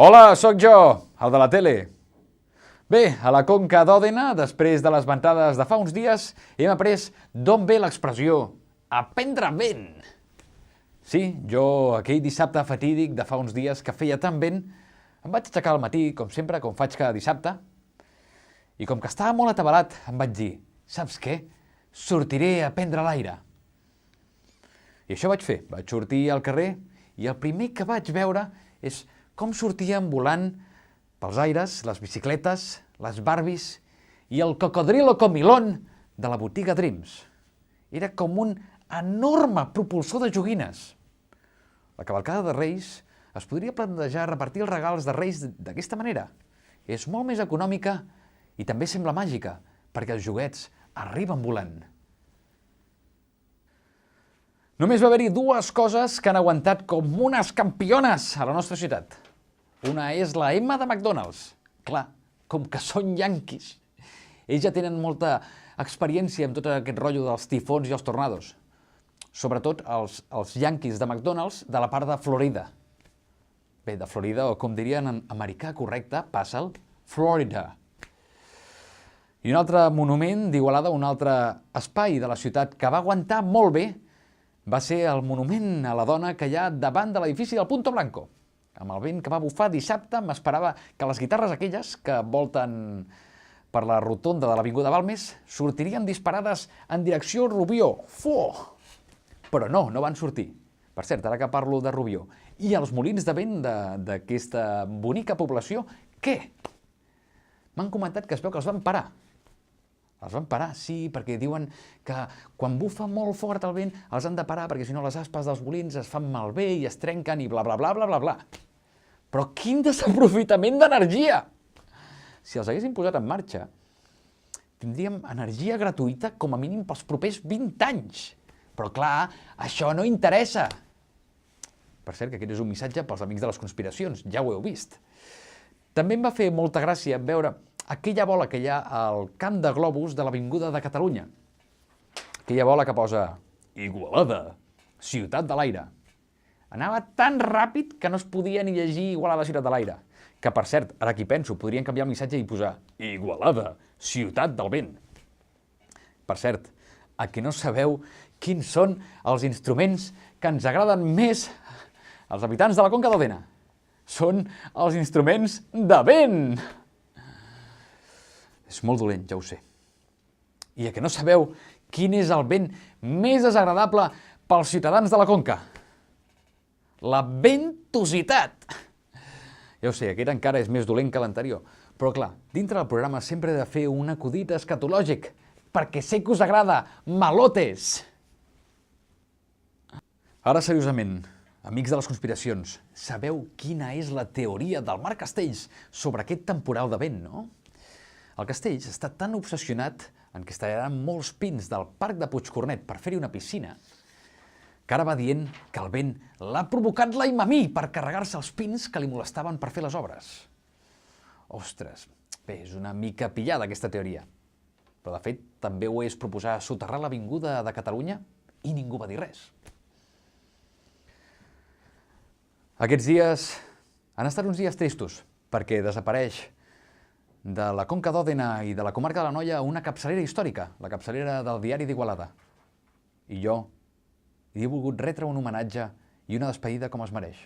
Hola, sóc jo, el de la tele. Bé, a la Conca d'Òdena, després de les ventades de fa uns dies, hem après d'on ve l'expressió «a prendre vent». Sí, jo, aquell dissabte fatídic de fa uns dies que feia tan vent, em vaig aixecar al matí, com sempre, com faig cada dissabte, i com que estava molt atabalat, em vaig dir, saps què? Sortiré a prendre l'aire. I això vaig fer. Vaig sortir al carrer i el primer que vaig veure és com sortien volant pels aires les bicicletes, les Barbies i el cocodrilo comilón de la botiga Dreams. Era com un enorme propulsor de joguines. La cavalcada de Reis es podria plantejar repartir els regals de Reis d'aquesta manera. És molt més econòmica i també sembla màgica, perquè els joguets arriben volant. Només va haver-hi dues coses que han aguantat com unes campiones a la nostra ciutat. Una és la M de McDonald's. Clar, com que són yanquis. Ells ja tenen molta experiència amb tot aquest rotllo dels tifons i els tornados. Sobretot els yanquis de McDonald's de la part de Florida. Bé, de Florida, o com dirien en americà correcte, passa'l, Florida. I un altre monument d'Igualada, un altre espai de la ciutat que va aguantar molt bé, va ser el monument a la dona que hi ha davant de l'edifici del Punto Blanco. Amb el vent que va bufar dissabte m'esperava que les guitarres aquelles que volten per la rotonda de l'Avinguda Balmes sortirien disparades en direcció Rubió. Fuh! Però no van sortir. Per cert, ara que parlo de Rubió, i els molins de vent d'aquesta bonica població, què? M'han comentat que es veu que els van parar. Els van parar, sí, perquè diuen que quan bufa molt fort el vent els han de parar perquè si no les aspes dels molins es fan malbé i es trenquen i bla bla bla bla bla bla. Però quin desaprofitament d'energia! Si els haguessin posat en marxa, tindríem energia gratuïta com a mínim pels propers 20 anys. Però clar, això no interessa. Per cert, que aquest és un missatge pels amics de les conspiracions, ja ho heu vist. També em va fer molta gràcia veure aquella bola que hi ha al camp de globus de l'Avinguda de Catalunya. Aquella bola que posa Igualada, ciutat de l'aire. Anava tan ràpid que no es podia ni llegir Igualada, ciutat de l'aire. Que, per cert, ara aquí penso, podrien canviar el missatge i posar Igualada, ciutat del vent. Per cert, a que no sabeu quins són els instruments que ens agraden més als habitants de la Conca d'Òdena? Són els instruments de vent! És molt dolent, ja ho sé. I a que no sabeu quin és el vent més desagradable pels ciutadans de la Conca? La ventositat! Ja ho sé, aquest encara és més dolent que l'anterior. Però clar, dintre del programa sempre he de fer un acudit escatològic, perquè sé que us agrada, malotes! Ara, seriosament, amics de les conspiracions, sabeu quina és la teoria del Marc Castells sobre aquest temporal de vent, no? El Castells està tan obsessionat en què es tallaran molts pins del parc de Puigcornet per fer-hi una piscina, que ara va dient que el vent l'ha provocat l'Aimamí per carregar-se els pins que li molestaven per fer les obres. Ostres, bé, és una mica pillada aquesta teoria. Però de fet també ho és proposar soterrar l'Avinguda de Catalunya i ningú va dir res. Aquests dies han estat uns dies tristos perquè desapareix de la Conca d'Òdena i de la comarca de l'Anoia una capçalera històrica, la capçalera del diari d'Igualada. I jo hi he volgut retre un homenatge i una despedida com es mereix.